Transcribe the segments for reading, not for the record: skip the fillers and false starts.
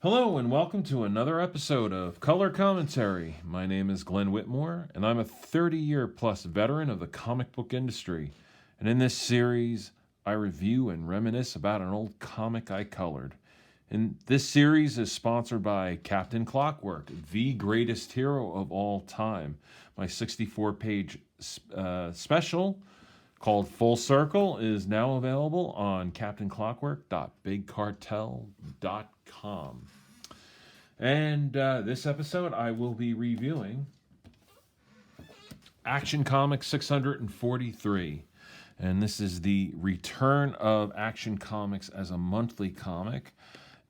Hello and welcome to another episode of Color Commentary. My name is Glenn Whitmore and I'm a 30-year plus veteran of the comic book industry. And in this series, I review and reminisce about an old comic I colored. And this series is sponsored by Captain Clockwork, the greatest hero of all time. My 64-page special called Full Circle is now available on captainclockwork.bigcartel.com. And this episode, I will be reviewing Action Comics 643. And this is the return of Action Comics as a monthly comic.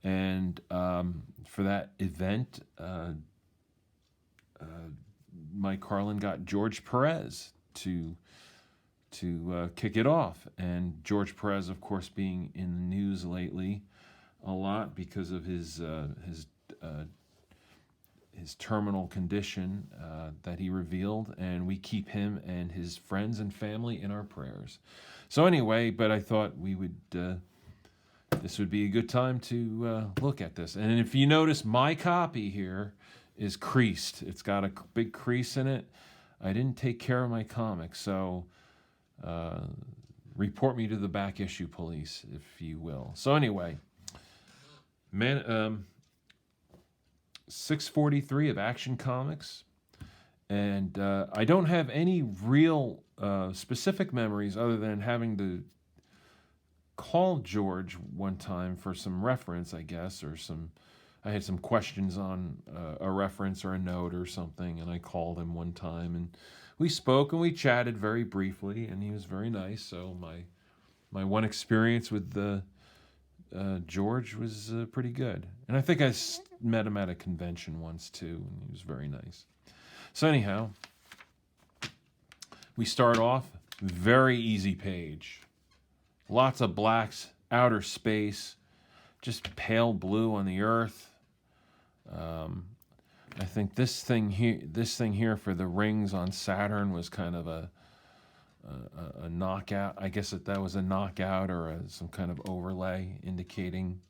And for that event, Mike Carlin got George Perez to kick it off. And George Perez, of course, being in the news lately a lot because of his terminal condition that he revealed, and we keep him and his friends and family in our prayers. So anyway, but I thought we would this would be a good time to look at this. And if you notice, my copy here is creased. It's got a big crease in it. I didn't take care of my comic, so report me to the back issue police, if you will. So anyway, 643 of Action Comics, and I don't have any real specific memories other than having to call George one time for some reference, I guess, or I had some questions on a reference or a note or something, and I called him one time, and we spoke and we chatted very briefly, and he was very nice. So my one experience with George was pretty good. And I think I met him at a convention once too, and he was very nice. So anyhow, we start off, very easy page. Lots of blacks, outer space, just pale blue on the earth. I think this thing here for the rings on Saturn was kind of a knockout. I guess that was a knockout or some kind of overlay indicating.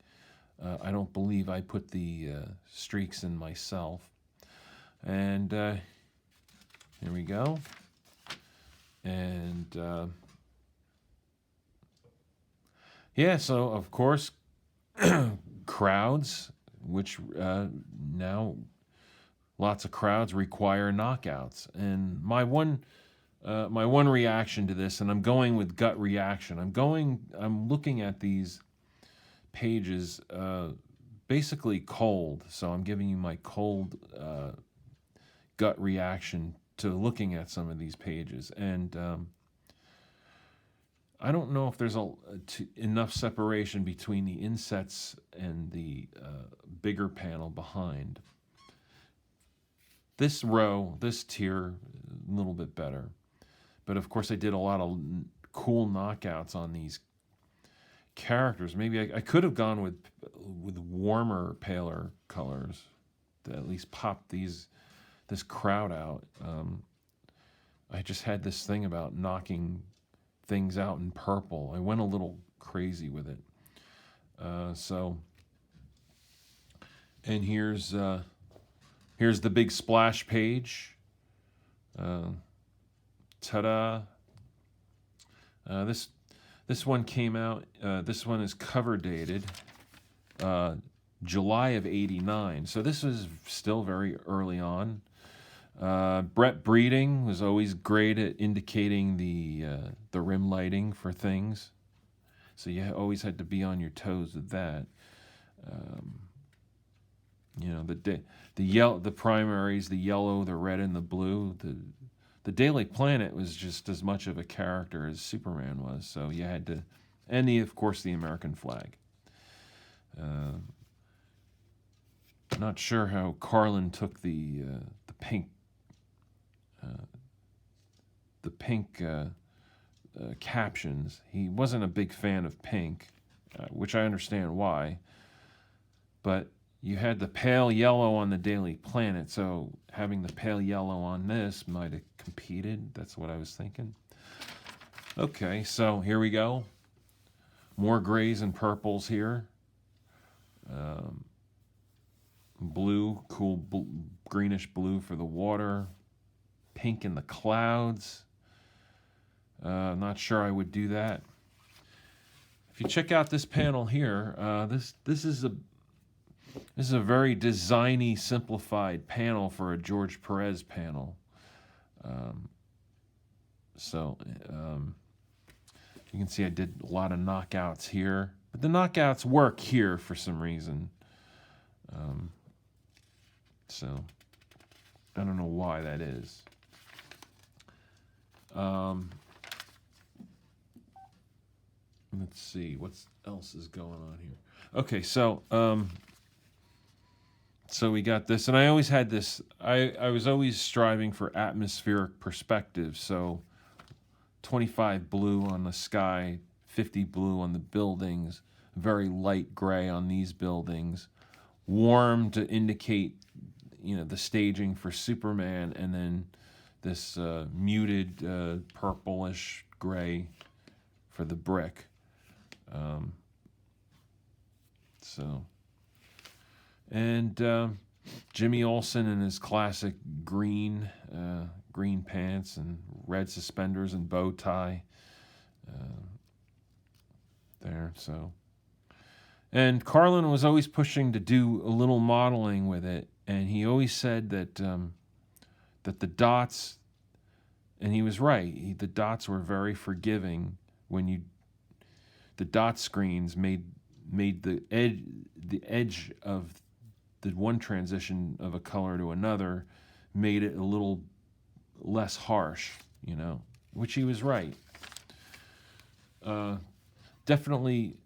I don't believe I put the streaks in myself. And here we go. And yeah, so of course, crowds, which now lots of crowds require knockouts. And my one reaction to this, and I'm going with gut reaction. I'm looking at these pages basically cold. So I'm giving you my cold gut reaction to looking at some of these pages. And I don't know if there's enough separation between the insets and the bigger panel behind. This row, this tier, a little bit better. But of course, I did a lot of cool knockouts on these characters. Maybe I could have gone with warmer, paler colors to at least pop this crowd out. I just had this thing about knocking things out in purple. I went a little crazy with it. And here's the big splash page. Ta-da! This one came out. This one is cover dated July of '89. So this was still very early on. Brett Breeding was always great at indicating the rim lighting for things. So you always had to be on your toes with that. The primaries, the yellow, the red, and the blue. The Daily Planet was just as much of a character as Superman was, so you had to, and of course the American flag. Not sure how Carlin took the pink captions. He wasn't a big fan of pink, which I understand why. But you had the pale yellow on the Daily Planet, so having the pale yellow on this might have competed. That's what I was thinking. Okay, so here we go. More grays and purples here. Blue, cool greenish blue for the water. Pink in the clouds. I'm not sure I would do that. If you check out this panel here, this is a very designy, simplified panel for a George Perez panel. You can see I did a lot of knockouts here, but the knockouts work here for some reason. So I don't know why that is. Let's see what else is going on here. Okay, so we got this, and I always had this. I was always striving for atmospheric perspective. So 25 blue on the sky, 50 blue on the buildings, very light gray on these buildings, warm to indicate, the staging for Superman, and then this muted purplish gray for the brick. Jimmy Olsen in his classic green pants and red suspenders and bow tie there. So, and Carlin was always pushing to do a little modeling with it, and he always said that the dots, and he was right. The dots were very forgiving when the dot screens made the edge of the one transition of a color to another, made it a little less harsh, which he was right. Definitely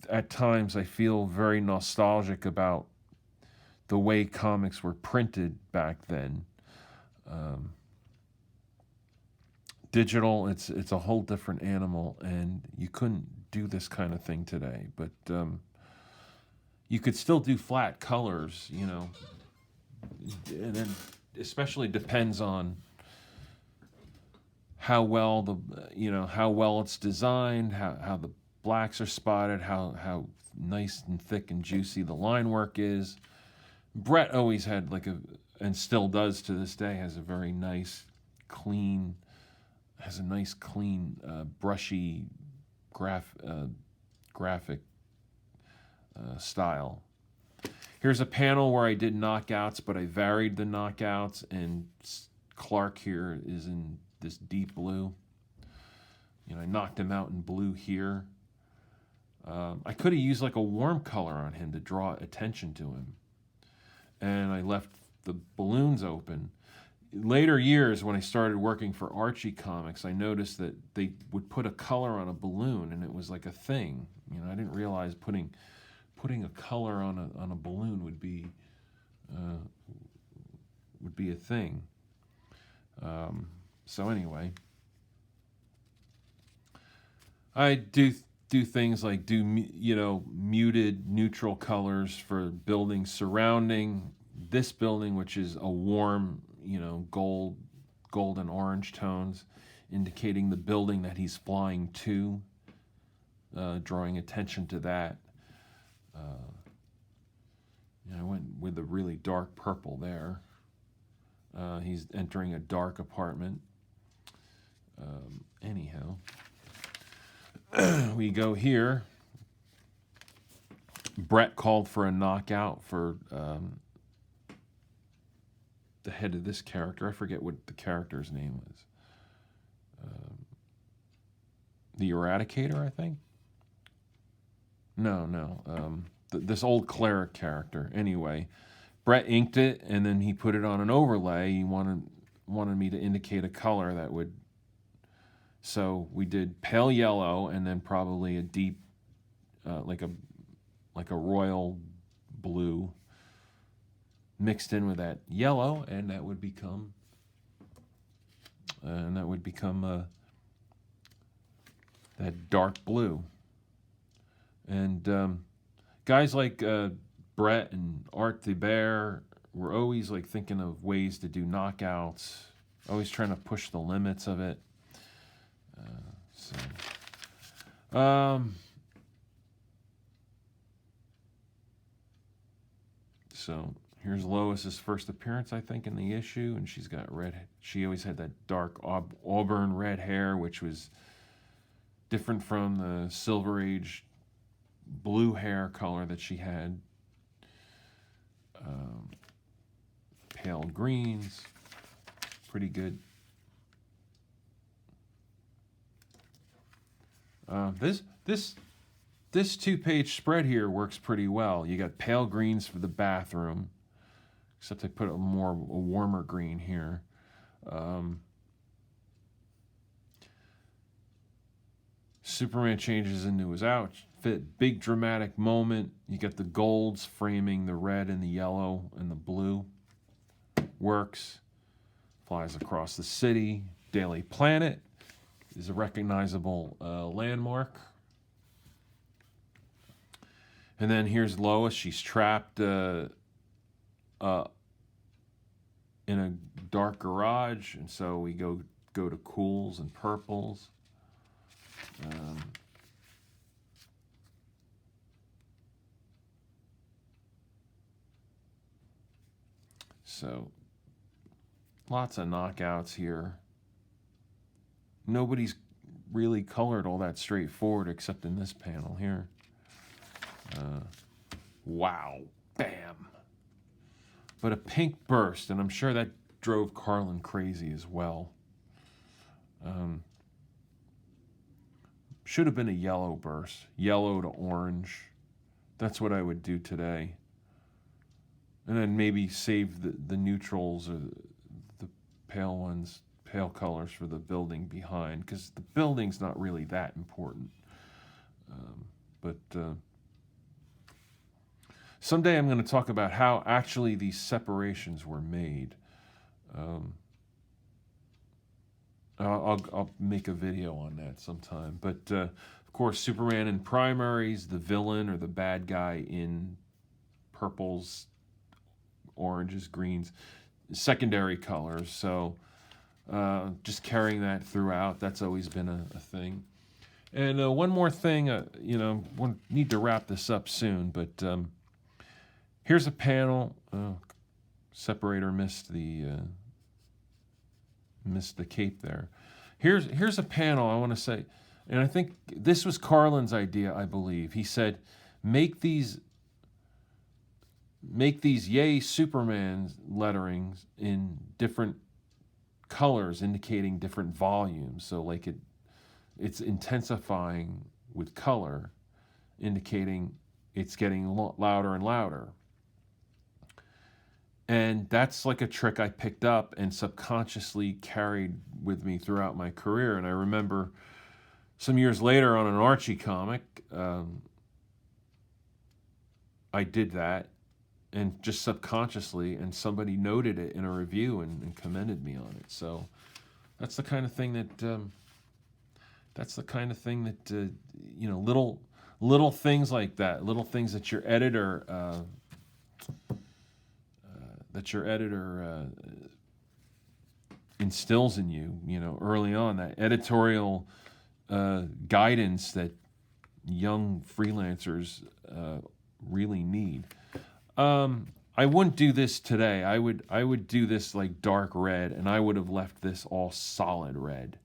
at times I feel very nostalgic about the way comics were printed back then. Digital, it's a whole different animal, and you couldn't do this kind of thing today. But you could still do flat colors, and then especially depends on how well it's designed, how the blacks are spotted, how nice and thick and juicy the line work is. Brett always had and still does to this day, has a very nice, clean, brushy graphic style. Here's a panel where I did knockouts, but I varied the knockouts, and Clark here is in this deep blue. I knocked him out in blue here. I could have used a warm color on him to draw attention to him, and I left the balloons open. Later years, when I started working for Archie Comics, I noticed that they would put a color on a balloon, and it was like a thing. I didn't realize putting a color on a balloon would be a thing. So anyway, I do things like muted neutral colors for buildings surrounding this building, which is a warm gold and orange tones, indicating the building that he's flying to, drawing attention to that. I went with a really dark purple there. He's entering a dark apartment. Anyhow, we go here. Brett called for a knockout for the head of this character. I forget what the character's name was. The Eradicator, I think? No. This old cleric character. Anyway, Brett inked it, and then he put it on an overlay. He wanted me to indicate a color that would... So we did pale yellow, and then probably a deep, like a royal blue, mixed in with that yellow, and that would become that dark blue. And guys like Brett and Art the Bear were always thinking of ways to do knockouts, always trying to push the limits of it. So here's Lois's first appearance, I think, in the issue, and she's got red. She always had that dark auburn red hair, which was different from the Silver Age blue hair color that she had. Pale greens, pretty good. This two-page spread here works pretty well. You got pale greens for the bathroom, except I put a warmer green here. Superman changes into his outfit. Big dramatic moment. You got the golds framing the red and the yellow and the blue. Works. Flies across the city. Daily Planet is a recognizable landmark. And then here's Lois. She's trapped in a dark garage, and so we go to cools and purples. So lots of knockouts here. Nobody's really colored all that straightforward except in this panel here. Wow. Bam. But a pink burst, and I'm sure that drove Carlin crazy as well. Should have been a yellow burst. Yellow to orange. That's what I would do today. And then maybe save the neutrals or the pale ones, pale colors for the building behind, because the building's not really that important. But someday I'm going to talk about how actually these separations were made. I'll make a video on that sometime. But of course, Superman in primaries, the villain or the bad guy in purples, oranges, greens, secondary colors. So just carrying that throughout, that's always been a thing. And one more thing, we need to wrap this up soon, but here's a panel. Separator missed the cape there. Here's a panel I want to say, and I think this was Carlin's idea, I believe. He said, make these Yay Superman letterings in different colors indicating different volumes. So like it's intensifying with color, indicating it's getting louder and louder. And that's like a trick I picked up and subconsciously carried with me throughout my career. And I remember some years later on an Archie comic, I did that, and just subconsciously, and somebody noted it in a review and commended me on it. So that's the kind of thing that little things like that, little things that your editor instills in you, early on, that editorial guidance that young freelancers really need. I wouldn't do this today. I would do this like dark red, and I would have left this all solid red,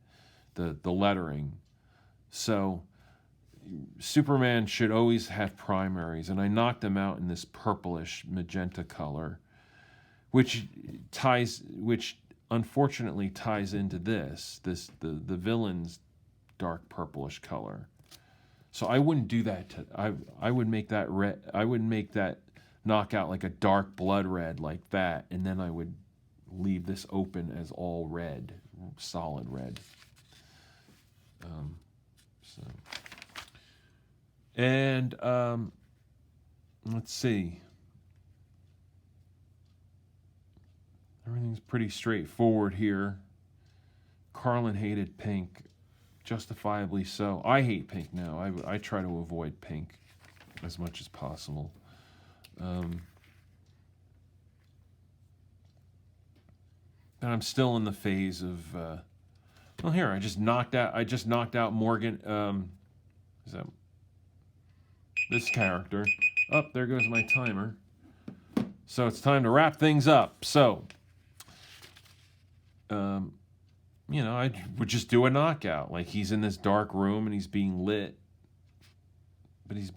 the lettering. So Superman should always have primaries, and I knocked them out in this purplish magenta color, which unfortunately ties into the villain's dark purplish color. So I wouldn't do that. I would make that red. I would make that knockout like a dark blood red like that, and then I would leave this open as all red, solid red. Let's see. Everything's pretty straightforward here. Carlin hated pink, justifiably so. I hate pink now. I try to avoid pink as much as possible. And I'm still in the phase of. Well, here I just knocked out Morgan. Is that this character? Oh, there goes my timer. So it's time to wrap things up. So, I would just do a knockout. Like, he's in this dark room and he's being lit. But he's,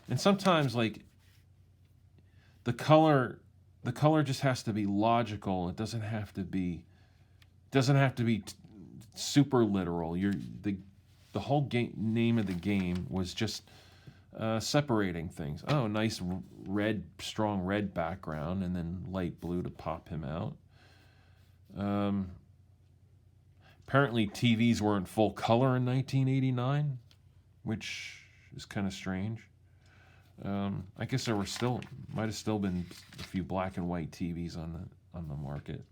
and sometimes, like, the color just has to be logical. It doesn't have to be super literal. The whole name of the game was just separating things. Oh, nice strong red background, and then light blue to pop him out. Apparently, TVs weren't full color in 1989, which is kind of strange. I guess there might have still been a few black and white TVs on the market.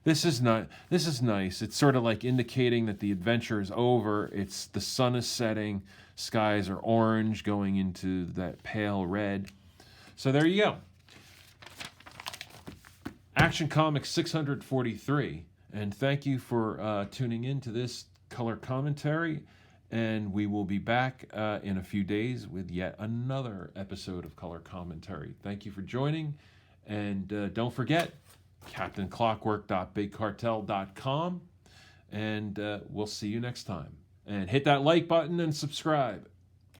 This is nice. It's sort of like indicating that the adventure is over. The sun is setting, skies are orange going into that pale red. So there you go. Action Comics 643. And thank you for tuning in to this color commentary. And we will be back in a few days with yet another episode of Color Commentary. Thank you for joining. And don't forget, CaptainClockwork.BigCartel.com. And we'll see you next time. And hit that like button and subscribe.